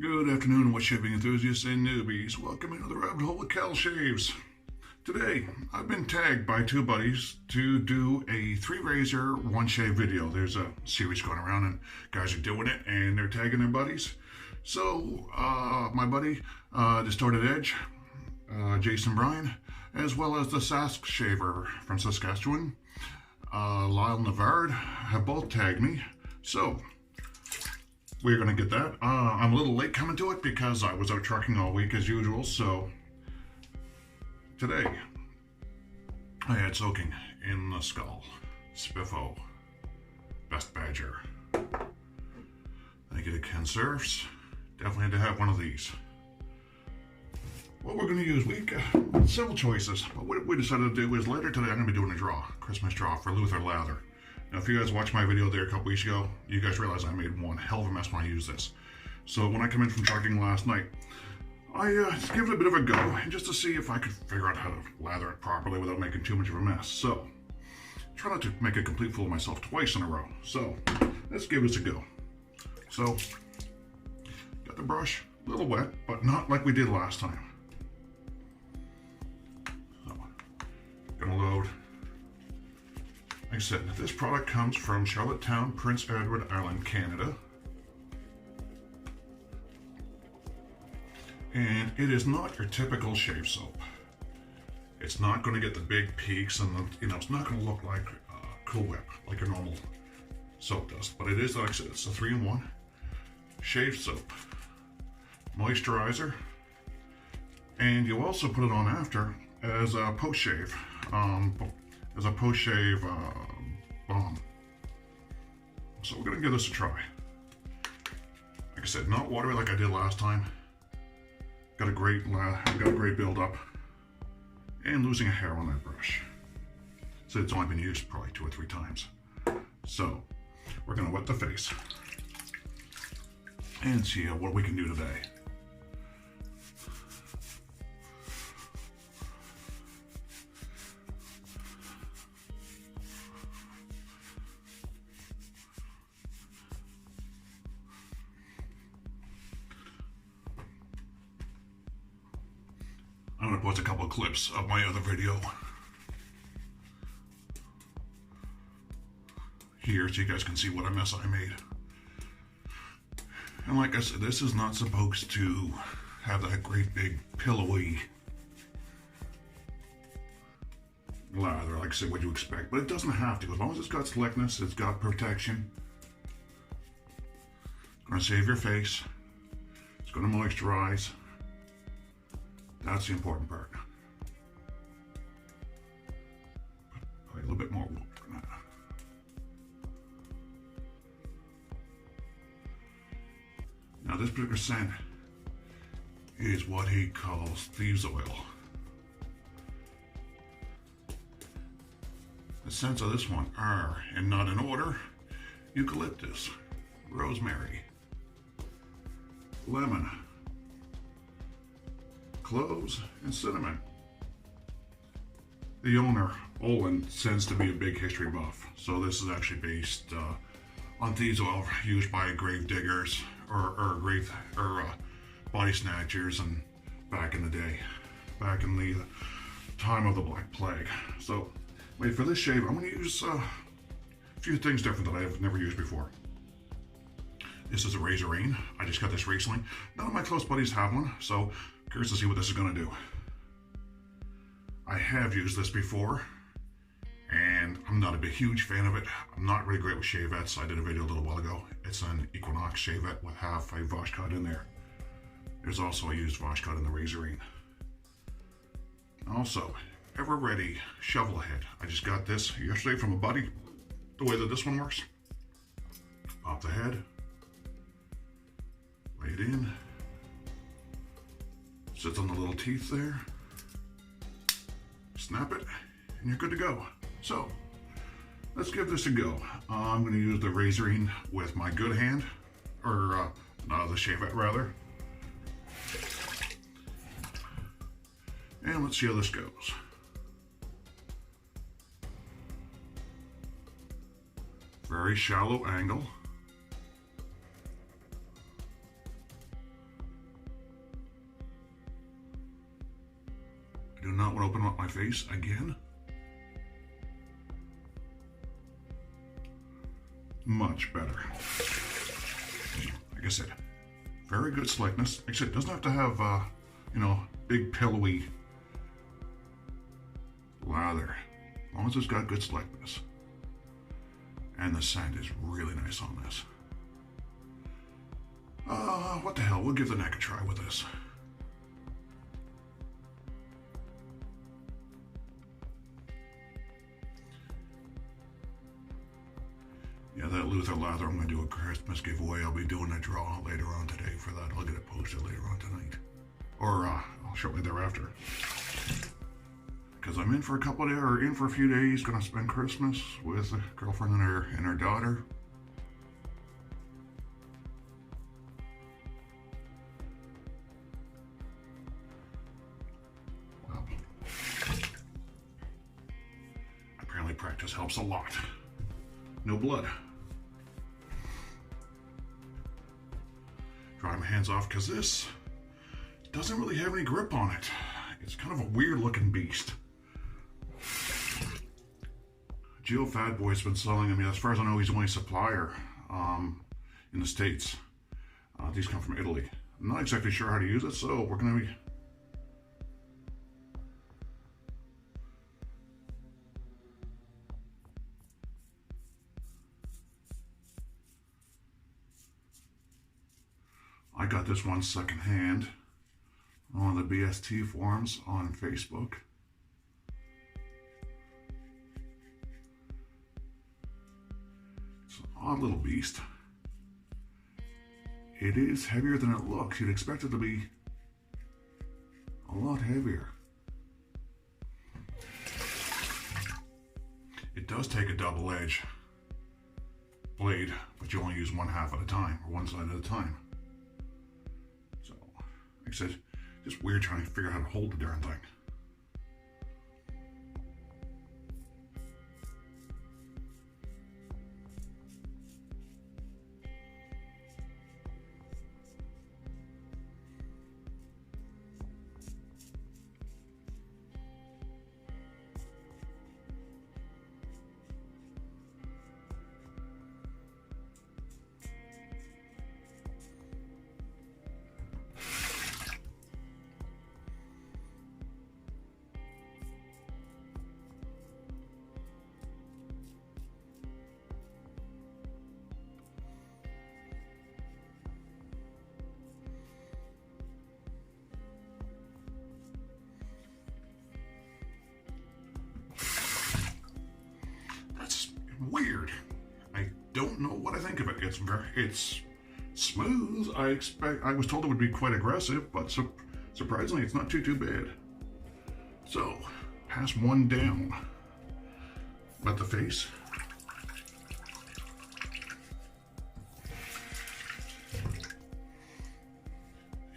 Good afternoon, wood shaving enthusiasts and newbies. Welcome into the rabbit hole of Cal Shaves. Today, I've been tagged by two buddies to do a 3-razor, 1-shave video. There's a series going around and guys are doing it and they're tagging their buddies. So, my buddy, Distorted Edge, Jason Bryan, as well as the SaskShaver from Saskatchewan, Lyle Navard, have both tagged me. So, we're going to get that. I'm a little late coming to it because I was out trucking all week as usual, so today I had soaking in the skull, Spiffo, Best Badger. Thank you to Ken Surfs. Definitely had to have one of these. What we're going to use, we got several choices, but what we decided to do is later today I'm going to be doing a draw, Christmas draw for Lather. Now, if you guys watched my video there a couple weeks ago, you guys realize I made one hell of a mess when I used this. So when I come in from trucking last night, I just gave it a bit of a go, and just to see if I could figure out how to lather it properly without making too much of a mess. So, try not to make a complete fool of myself twice in a row. So, let's give this a go. So, got the brush, a little wet, but not like we did last time. So, gonna load. Like I said, this product comes from Charlottetown, Prince Edward Island, Canada. And it is not your typical shave soap. It's not going to get the big peaks and it's not going to look like Cool Whip like your normal soap does. But it is, like I said, it's a 3-in-1 shave soap, moisturizer, and you also put it on after as a post-shave. Balm. So we're gonna give this a try. Like I said, not watery like I did last time. Got a great build up, and losing a hair on that brush. So it's only been used probably 2 or 3 times. So we're gonna wet the face and see what we can do today. I'm going to post a couple of clips of my other video here so you guys can see what a mess I made. And like I said, this is not supposed to have that great big pillowy lather, like I said, what you expect. But it doesn't have to. As long as it's got slickness, it's got protection. It's going to save your face. It's going to moisturize. That's the important part. Probably a little bit more wool for that. Now this particular scent is what he calls thieves oil. The scents of this one are, and not in order, eucalyptus, rosemary, lemon, cloves, and cinnamon. The owner, Olin, tends to be a big history buff, so this is actually based on thieves oil used by grave diggers or body snatchers, and back in the day, back in the time of the Black Plague. So, wait, for this shave, I'm going to use a few things different that I've never used before. This is a Razorine. I just got this recently. None of my close buddies have one, so curious to see what this is going to do. I have used this before, and I'm not a big, huge fan of it. I'm not really great with Shavettes. I did a video a little while ago. It's an Equinox Shavette with half a wash cut in there. There's also a used wash cut in the Razorine. Also, Ever Ready Shovelhead. I just got this yesterday from a buddy. The way that this one works. Pop the head. Lay it in. Sits on the little teeth there. Snap it, and you're good to go. So, let's give this a go. I'm going to use the Razorine with my good hand, or the Shavette rather. And let's see how this goes. Very shallow angle. I do not want to open up my face again. Much better. Like I said, very good slickness. Like I said, it doesn't have to have, you know, big pillowy lather. As long as it's got good slickness. And the scent is really nice on this. What the hell, we'll give the neck a try with this. Yeah, that Lather lather, I'm going to do a Christmas giveaway. I'll be doing a draw later on today for that. I'll get it posted later on tonight. Or shortly thereafter. Because I'm in for a couple of days, or in for a few days, going to spend Christmas with a girlfriend and her daughter. Well, apparently practice helps a lot. No blood. Dry my hands off because this doesn't really have any grip on it. It's kind of a weird looking beast. Geo Fat Boy's been selling them. As far as I know, he's the only supplier in the States. These come from Italy. I'm not exactly sure how to use it, so we're going to be... I got this one secondhand on the BST forums on Facebook. It's an odd little beast. It is heavier than it looks. You'd expect it to be a lot heavier. It does take a double edge blade, but you only use one half at a time, or one side at a time. Like I said, just weird trying to figure out how to hold the darn thing. Weird. I don't know what I think of it. It's smooth. I was told it would be quite aggressive, but surprisingly, it's not too bad. So, pass one down. But the face.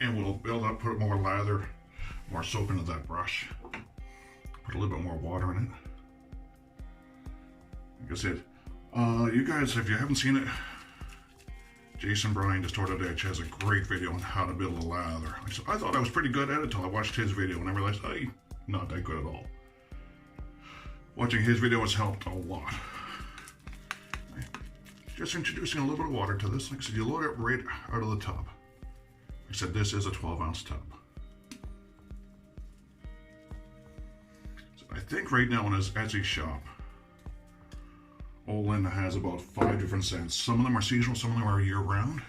And we'll build up, put more lather, more soap into that brush. Put a little bit more water in it. Like I said, you guys, if you haven't seen it, Jason Bryan, Distorted Edge, has a great video on how to build a lather. I thought I was pretty good at it until I watched his video and I realized, hey, not that good at all. Watching his video has helped a lot. Just introducing a little bit of water to this. Like I said, you load it right out of the tub. Like I said, this is a 12-ounce tub. So I think right now in his Etsy shop, Olin has about 5 different scents. Some of them are seasonal, some of them are year-round.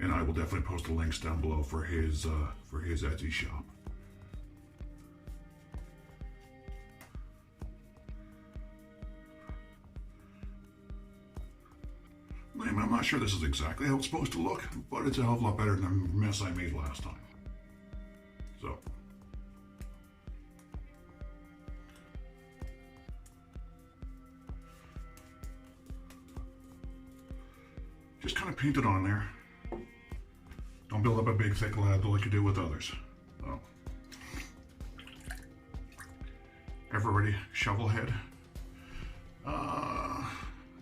And I will definitely post the links down below for his Etsy shop. I'm not sure this is exactly how it's supposed to look, but it's a hell of a lot better than the mess I made last time. So. Just kind of paint it on there. Don't build up a big thick lather like you do with others. So. Everybody, Shovelhead.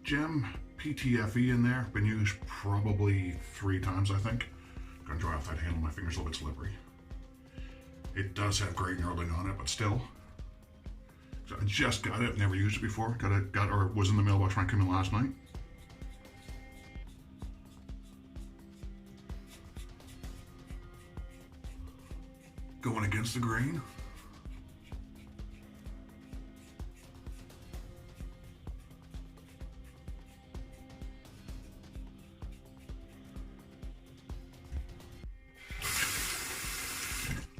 Gem PTFE in there. Been used probably 3 times, I think. Gonna dry off that handle. My finger's a little bit slippery. It does have great knurling on it, but still. So I just got it. Never used it before. Got or was in the mailbox when I came in last night. Going against the grain.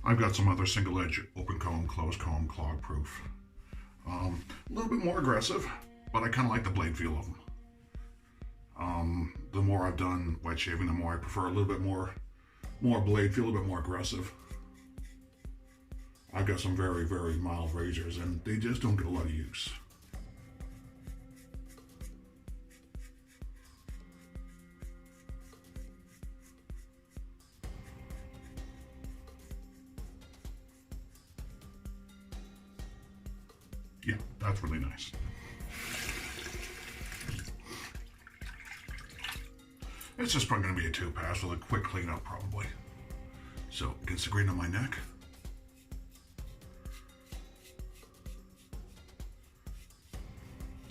I've got some other single edge open comb, closed comb, clog proof. A little bit more aggressive, but I kind of like the blade feel of them. The more I've done wet shaving, the more I prefer a little bit more blade feel, a little bit more aggressive. I've got some very, very mild razors and they just don't get a lot of use. Yeah, that's really nice. It's just probably going to be a 2-pass with a quick cleanup probably. So, against the grain on my neck.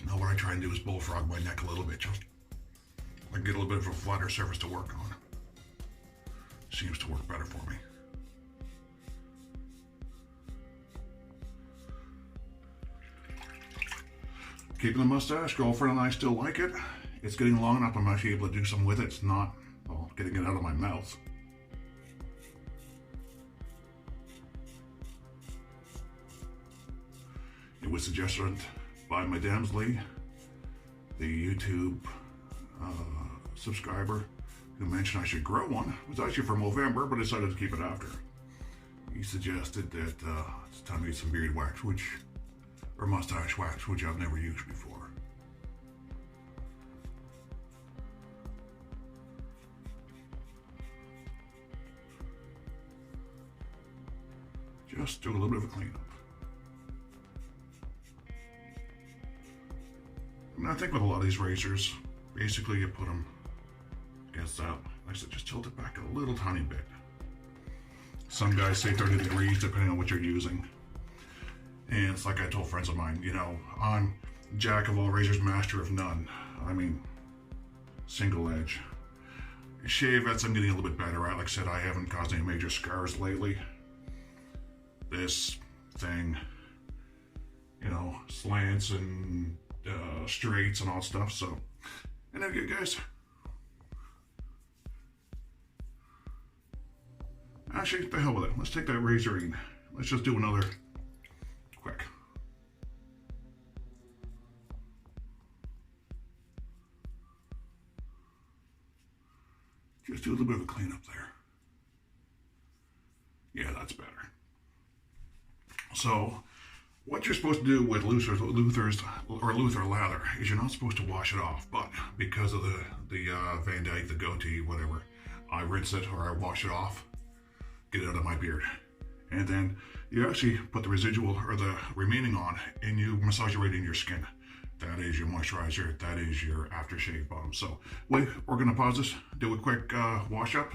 Now what I try and do is bullfrog my neck a little bit, just I get a little bit of a flatter surface to work on. Seems to work better for me. Keeping the mustache, girlfriend and I still like it. It's getting long enough I'm actually able to do something with it. It's not, well, getting it out of my mouth. It was suggested by Madame Lee, the YouTube subscriber, who mentioned I should grow one. It was actually for November, but I decided to keep it after. He suggested that it's time to get some beard wax, or mustache wax, which I've never used before. Just do a little bit of a cleanup. I mean, I think with a lot of these razors, basically you put them against that. Like I said, just tilt it back a little tiny bit. Some guys say 30 degrees depending on what you're using. And it's like I told friends of mine, you know, I'm jack of all razors, master of none. I mean, single edge. Shavettes I'm getting a little bit better at. Like I said, I haven't caused any major scars lately. This thing, you know, slants and straights and all stuff, so. And then good guys. Actually, the hell with it. Let's take that Razorine. Let's just do another quick. Just do a little bit of a cleanup there. Yeah, that's better. So, what you're supposed to do with Luther lather is you're not supposed to wash it off, but because of the Van Dyke, the goatee, whatever, I rinse it or I wash it off, get it out of my beard. And then you actually put the residual or the remaining on and you massage it right in your skin. That is your moisturizer, that is your aftershave bottom. So we're gonna pause this, do a quick wash up,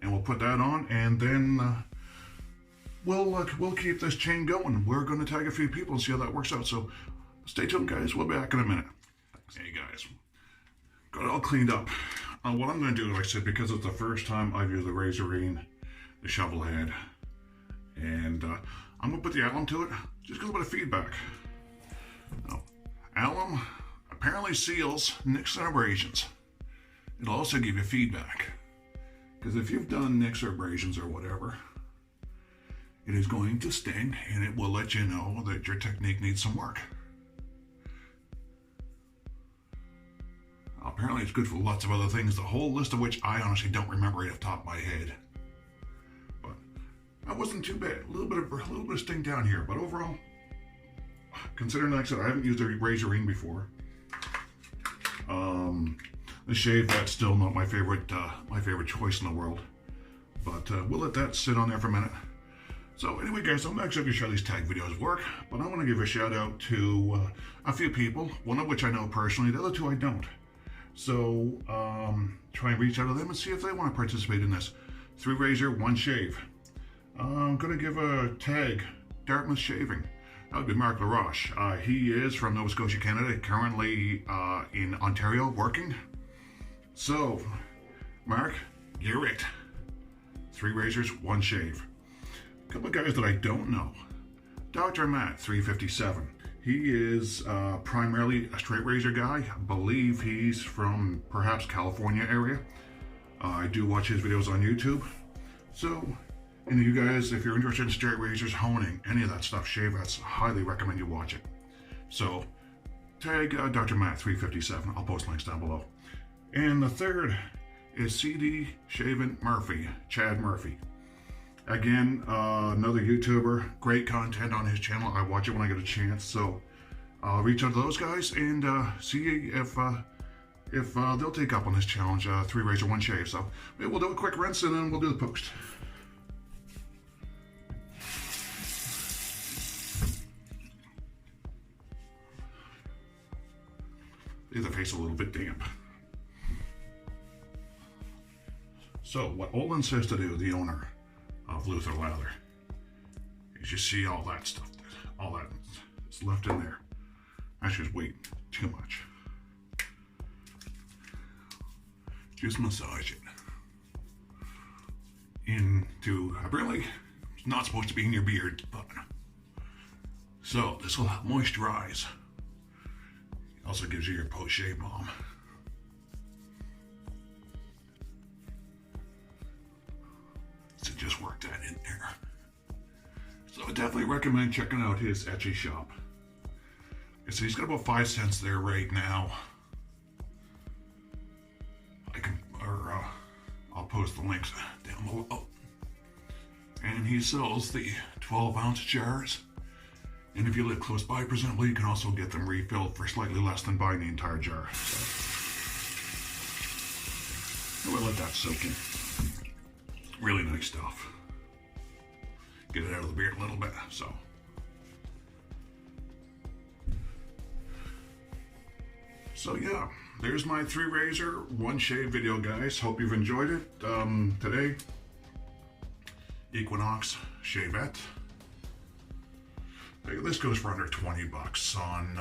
and we'll put that on, and then we'll keep this chain going. We're gonna tag a few people and see how that works out. So stay tuned, guys, we'll be back in a minute. Hey guys, got it all cleaned up. What I'm gonna do, like I said, because it's the first time I've used the Razorine, the Shovelhead, and I'm gonna put the alum to it, just get a little bit of feedback. Now, alum apparently seals nicks and abrasions. It'll also give you feedback, because if you've done nicks or abrasions or whatever, it is going to sting and it will let you know that your technique needs some work. Apparently it's good for lots of other things, the whole list of which I honestly don't remember right off the top of my head. But that wasn't too bad. A little bit of sting down here, but overall, considering, like I said, I haven't used a Razorine before. The Shavette's still not my favorite choice in the world. but we'll let that sit on there for a minute. So anyway, guys, I'm actually going to show these tag videos work, but I want to give a shout out to a few people, one of which I know personally, the other two I don't. So try and reach out to them and see if they want to participate in this 3 razor, 1 shave. I'm going to give a tag, Dartmouth Shaving. That would be Mark LaRoche. He is from Nova Scotia, Canada, currently in Ontario working. So, Mark, you're it. 3 razors, 1 shave. A couple of guys that I don't know. Dr. Matt, 357. He is primarily a straight razor guy. I believe he's from perhaps California area. I do watch his videos on YouTube. So, and you guys, if you're interested in straight razors, honing, any of that stuff, Shavettes, highly recommend you watch it. So, tag Dr. Matt 357. I'll post links down below. And the third is Shavin Murphy, Chad Murphy. Again, another YouTuber, great content on his channel. I watch it when I get a chance. So, I'll reach out to those guys and see if they'll take up on this challenge, 3 razor, 1 shave. So, maybe we'll do a quick rinse and then we'll do the post. Leave the face a little bit damp. So what Olin says to do, the owner of Lather, is you see all that stuff, all that is left in there. That's just waiting too much. Just massage it into, apparently it's not supposed to be in your beard, but so this will moisturize. Also gives you your post-shave balm. So just work that in there. So I definitely recommend checking out his Etsy shop. So he's got about 5 cents there right now. I'll post the links down below. And he sells the 12-ounce jars. And if you live close by, presumably you can also get them refilled for slightly less than buying the entire jar. So we'll let that soak in. Really nice stuff. Get it out of the beard a little bit, so. So yeah, there's my 3 razor, 1 shave video, guys. Hope you've enjoyed it. Today, Equinox Shavette. This goes for under 20 bucks on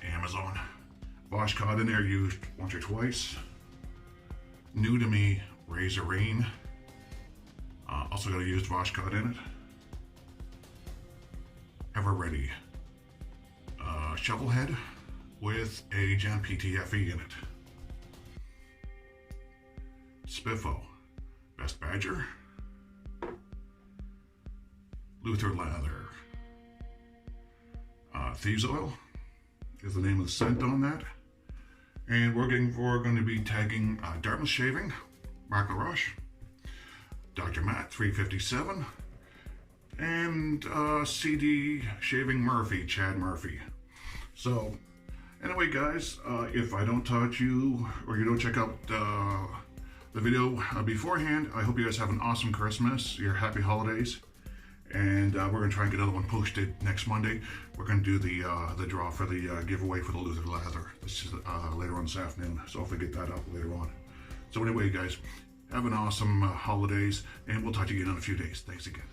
Amazon. Wash cod in there, used once or twice. New to me, Razorine. Also got a used wash cod in it. Ever ready. Shovelhead with a Gen PTFE in it. Spiffo, Best Badger. Lather. Thieves Oil is the name of the scent on that. And we're going to be tagging Dartmouth Shaving, Mark LaRoche, Dr. Matt 357, and Shavin Murphy, Chad Murphy. So anyway, guys, if I don't touch you or you don't check out the video beforehand, I hope you guys have an awesome Christmas, your happy holidays. And we're going to try and get another one posted next Monday. We're going to do the draw for the giveaway for the Lather. This is later on this afternoon, so hopefully get that up later on. So anyway, guys, have an awesome holidays, and we'll talk to you again in a few days. Thanks again.